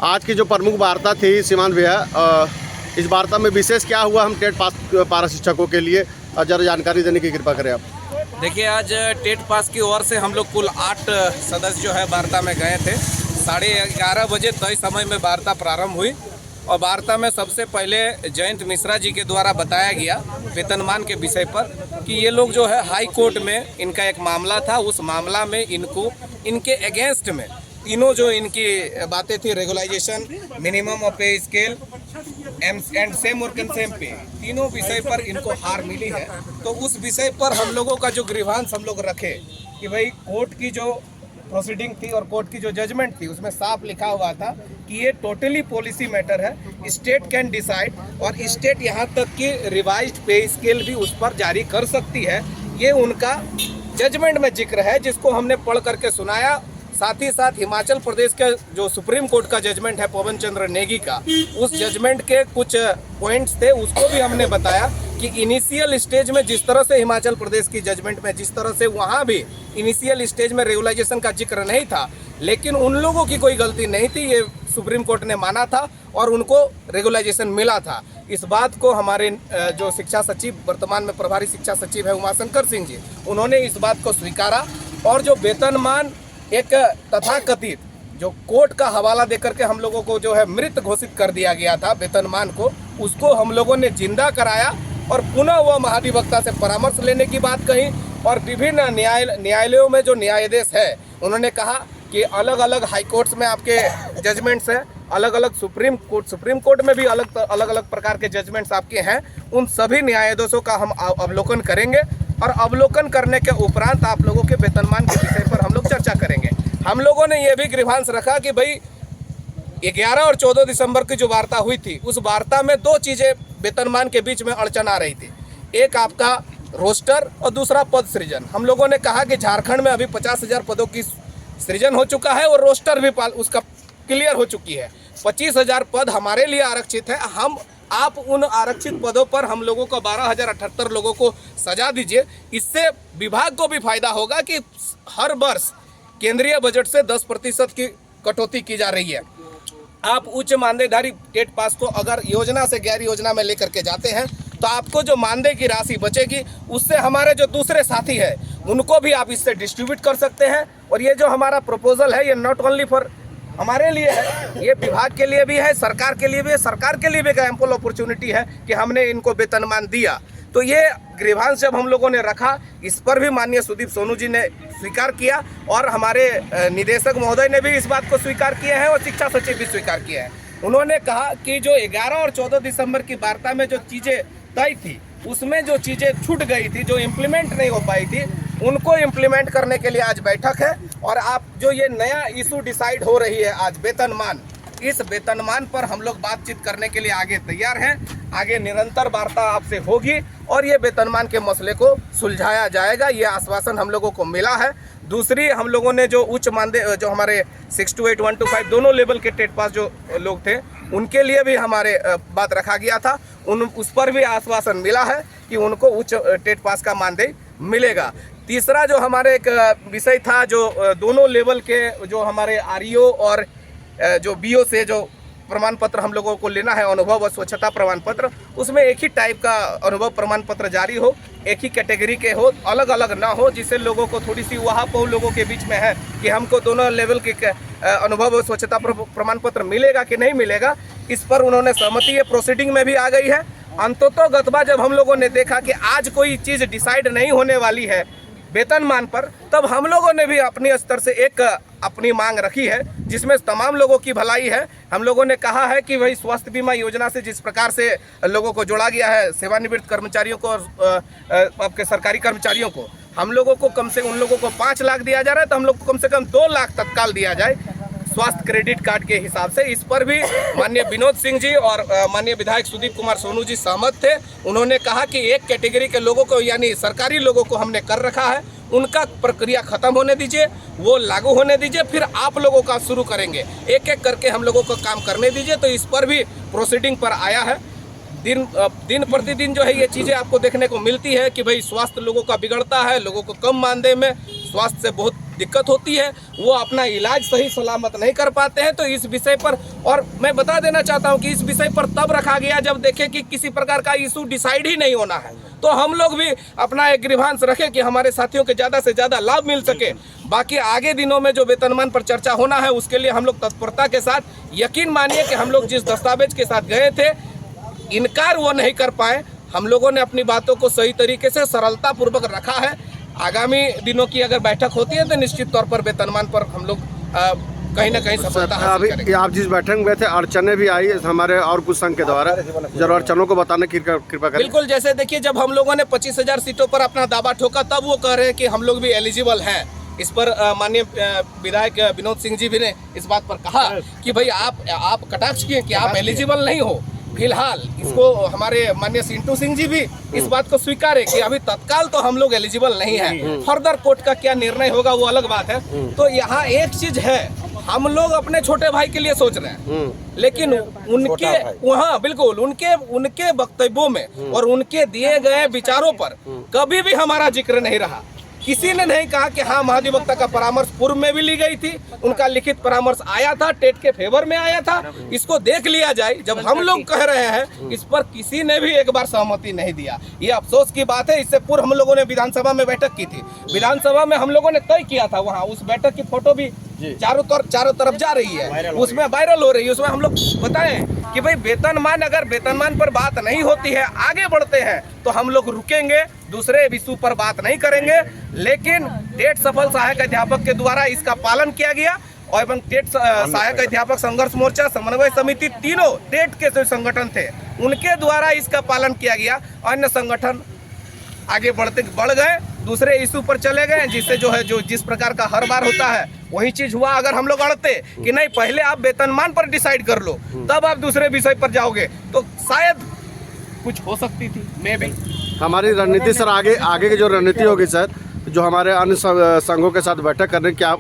आज की जो प्रमुख वार्ता थी सीमांत भैया, इस वार्ता में विशेष क्या हुआ हम टेट पास पारा शिक्षकों के लिए, जरा जानकारी देने की कृपा करें आप। देखिए, आज टेट पास की ओर से हम लोग कुल 8 सदस्य जो है वार्ता में गए थे। 11:30 बजे तय समय में वार्ता प्रारंभ हुई और वार्ता में सबसे पहले जयंत मिश्रा जी के द्वारा बताया गया वेतनमान के विषय पर कि ये लोग जो है हाई कोर्ट में इनका एक मामला था, उस मामला में इनको इनके अगेंस्ट में तीनों जो इनकी बातें थी, रेगुलाइजेशन, मिनिमम ऑफ पे scale and same work and same पे, तीनों विषय पर इनको हार मिली है। तो उस विषय पर हम लोगों का जो ग्रीवांस हम लोग रखे कि भाई कोर्ट की जो प्रोसीडिंग थी और कोर्ट की जो जजमेंट थी उसमें साफ लिखा हुआ था कि ये टोटली पॉलिसी मैटर है, स्टेट कैन डिसाइड, और स्टेट यहाँ तक कि रिवाइज्ड पे स्केल भी उस पर जारी कर सकती है। ये उनका जजमेंट में जिक्र है जिसको हमने पढ़ करके सुनाया। साथ ही साथ हिमाचल प्रदेश के जो सुप्रीम कोर्ट का जजमेंट है पवन चंद्र नेगी का, उस जजमेंट के कुछ पॉइंट्स थे, उसको भी हमने बताया कि इनिशियल स्टेज में जिस तरह से हिमाचल प्रदेश की जजमेंट में जिस तरह से वहाँ भी इनिशियल स्टेज में रेगुलाइजेशन का जिक्र नहीं था, लेकिन उन लोगों की कोई गलती नहीं थी, ये सुप्रीम कोर्ट ने माना था और उनको रेगुलाइजेशन मिला था। इस बात को हमारे जो शिक्षा सचिव, वर्तमान में प्रभारी शिक्षा सचिव है उमाशंकर सिंह जी, उन्होंने इस बात को स्वीकारा। और जो वेतनमान एक तथाकथित जो कोर्ट का हवाला देकर के हम लोगों को जो है मृत घोषित कर दिया गया था वेतनमान को, उसको हम लोगों ने जिंदा कराया और पुनः वह महाधिवक्ता से परामर्श लेने की बात कही। और विभिन्न न्यायालयों में जो न्यायाधीश है उन्होंने कहा कि अलग अलग हाई कोर्ट्स में आपके जजमेंट्स हैं, अलग अलग सुप्रीम कोर्ट में भी अलग अलग प्रकार के जजमेंट्स आपके हैं। उन सभी न्यायाधीशों का हम अवलोकन करेंगे और अवलोकन करने के उपरांत आप लोगों के वेतनमान के विषय पर हम लोग चर्चा करेंगे। हम लोगों ने यह भी ग्रीवांस रखा कि भाई 11 और 14 दिसंबर की जो वार्ता हुई थी, उस वार्ता में दो चीज़ें वेतनमान के बीच में अड़चन आ रही थी। एक आपका रोस्टर और दूसरा पद सृजन। हम लोगों ने कहा कि झारखंड में अभी 50,000 पदों की सृजन हो चुका है और रोस्टर भी उसका क्लियर हो चुकी है। 25,000 पद हमारे लिए आरक्षित है। आप उन आरक्षित पदों पर हम लोगों को 12,078 लोगों को सजा दीजिए। इससे विभाग को भी फायदा होगा कि हर वर्ष केंद्रीय बजट से 10% की कटौती की जा रही है। आप उच्च मानदेयधारी टेट पास को अगर योजना से गैर योजना में लेकर के जाते हैं तो आपको जो मानदेय की राशि बचेगी उससे हमारे जो दूसरे साथी हैं उनको भी आप इससे डिस्ट्रीब्यूट कर सकते हैं। और ये जो हमारा प्रपोजल है ये नॉट ओनली फॉर हमारे लिए है, ये विभाग के लिए भी है, सरकार के लिए भी है। सरकार के लिए भी एक एम्पल अपॉर्चुनिटी है कि हमने इनको वेतनमान दिया। तो ये ग्रीवांस जब हम लोगों ने रखा, इस पर भी माननीय सुदीप सोनू जी ने स्वीकार किया और हमारे निदेशक महोदय ने भी इस बात को स्वीकार किया है और शिक्षा सचिव भी स्वीकार किया है। उन्होंने कहा कि जो 11 और 14 दिसंबर की वार्ता में जो चीज़ें तय थी उसमें जो चीज़ें छूट गई थी, जो इम्प्लीमेंट नहीं हो पाई थी, उनको इम्प्लीमेंट करने के लिए आज बैठक है। और आप जो ये नया इशू डिसाइड हो रही है आज वेतनमान, इस वेतनमान पर हम लोग बातचीत करने के लिए आगे तैयार हैं। आगे निरंतर वार्ता आपसे होगी और ये वेतनमान के मसले को सुलझाया जाएगा, ये आश्वासन हम लोगों को मिला है। दूसरी, हम लोगों ने जो उच्च मानदेय जो हमारे 628, 125 दोनों लेवल के टेट पास जो लोग थे उनके लिए भी हमारे बात रखा गया था, उस पर भी आश्वासन मिला है कि उनको उच्च टेट पास का मानदेय मिलेगा। तीसरा जो हमारे एक विषय था, जो दोनों लेवल के जो हमारे आरईओ और जो बीओ से जो प्रमाण पत्र हम लोगों को लेना है, अनुभव और स्वच्छता प्रमाण पत्र, उसमें एक ही टाइप का अनुभव प्रमाण पत्र जारी हो, एक ही कैटेगरी के हो, अलग अलग ना हो, जिससे लोगों को थोड़ी सी वहां लोगों के बीच में है कि हमको दोनों लेवल के अनुभव और स्वच्छता प्रमाण पत्र मिलेगा कि नहीं मिलेगा। इस पर उन्होंने सहमति है, प्रोसीडिंग में भी आ गई है। अंततोगत्वा जब हम लोगों ने देखा कि आज कोई चीज़ डिसाइड नहीं होने वाली है वेतनमान पर, तब हम लोगों ने भी अपने स्तर से एक अपनी मांग रखी है जिसमें तमाम लोगों की भलाई है। हम लोगों ने कहा है कि भाई स्वास्थ्य बीमा योजना से जिस प्रकार से लोगों को जोड़ा गया है, सेवानिवृत्त कर्मचारियों को और आपके सरकारी कर्मचारियों को, हम लोगों को कम से उन लोगों को 5 लाख दिया जा रहा है, तो हम लोग को कम से कम 2 लाख तत्काल दिया जाए स्वास्थ्य क्रेडिट कार्ड के हिसाब से। इस पर भी माननीय विनोद सिंह जी और माननीय विधायक सुदीप कुमार सोनू जी सहमत थे। उन्होंने कहा कि एक कैटेगरी के लोगों को यानी सरकारी लोगों को हमने कर रखा है, उनका प्रक्रिया खत्म होने दीजिए, वो लागू होने दीजिए, फिर आप लोगों का शुरू करेंगे, एक एक करके हम लोगों को काम करने दीजिए। तो इस पर भी प्रोसीडिंग पर आया है। दिन प्रतिदिन जो है ये चीज़ें आपको देखने को मिलती है कि भाई स्वास्थ्य लोगों का बिगड़ता है, लोगों को कम मानदेय में स्वास्थ्य से बहुत दिक्कत होती है, वो अपना इलाज सही सलामत नहीं कर पाते हैं। तो इस विषय पर, और मैं बता देना चाहता हूं कि इस विषय पर तब रखा गया जब देखे कि किसी प्रकार का इशू डिसाइड ही नहीं होना है, तो हम लोग भी अपना एक ग्रीवांस रखें कि हमारे साथियों के ज़्यादा से ज़्यादा लाभ मिल सके। बाकी आगे दिनों में जो वेतनमान पर चर्चा होना है उसके लिए हम लोग तत्परता के साथ, यकीन मानिए कि हम लोग जिस दस्तावेज के साथ गए थे इनकार वो नहीं कर पाए। हम लोगों ने अपनी बातों को सही तरीके से सरलता पूर्वक रखा है। आगामी दिनों की अगर बैठक होती है तो निश्चित तौर पर वेतनमान पर हम लोग कहीं ना कहीं सफलता हासिल करेंगे। अभी आप जिस बैठक में गए थे अड़चने भी आई हमारे और कुछ संघ के द्वारा, जरा अड़चनों को बताने की कृपा करें। बिल्कुल, जैसे देखिए जब हम लोगों ने 25,000 सीटों पर अपना दावा ठोका तब वो कह रहे हैं कि हम लोग भी एलिजिबल हैं। इस पर माननीय विधायक विनोद सिंह जी भी ने इस बात पर कहा कि भाई आप कटाक्ष किए कि आप एलिजिबल नहीं हो फिलहाल। इसको हमारे माननीय सिंटू सिंह जी भी इस बात को स्वीकारे कि अभी तत्काल तो हम लोग एलिजिबल नहीं है, फर्दर कोर्ट का क्या निर्णय होगा वो अलग बात है। तो यहाँ एक चीज है, हम लोग अपने छोटे भाई के लिए सोच रहे हैं, लेकिन उनके वहाँ बिल्कुल उनके वक्तव्यों में और उनके दिए गए विचारों पर कभी भी हमारा जिक्र नहीं रहा। किसी ने नहीं कहा कि हाँ महाधिवक्ता का परामर्श पूर्व में भी ली गई थी, उनका लिखित परामर्श आया था, टेट के फेवर में आया था, इसको देख लिया जाए। जब हम लोग कह रहे हैं इस पर किसी ने भी एक बार सहमति नहीं दिया। ये अफसोस की बात है। इससे पूर्व हम लोगों ने विधानसभा में बैठक की थी, विधानसभा में हम लोगों ने तय किया था, वहाँ उस बैठक की फोटो भी चारों तरफ जा रही है, उसमें वायरल हो रही है। उसमें हम लोग बताएं कि भाई वेतनमान, अगर वेतनमान पर बात नहीं होती है, आगे बढ़ते हैं तो हम लोग रुकेंगे, दूसरे विषय पर बात नहीं करेंगे। लेकिन टेट सफल सहायक अध्यापक के द्वारा इसका पालन किया गया और एवं टेट सहायक अध्यापक संघर्ष मोर्चा, समन्वय समिति, तीनों टेट के जो संगठन थे उनके द्वारा इसका पालन किया गया। अन्य संगठन आगे बढ़ गए, दूसरे इशू पर चले गए, जिससे जो है जो जिस प्रकार का हर बार होता है वही चीज हुआ। अगर हम लोग अड़ते कि नहीं पहले आप वेतनमान पर डिसाइड कर लो तब आप दूसरे विषय पर जाओगे तो शायद कुछ हो सकती थी। मैं भी हमारी रणनीति सर आगे की जो रणनीति होगी सर, जो हमारे अन्य संघों के साथ बैठक करने की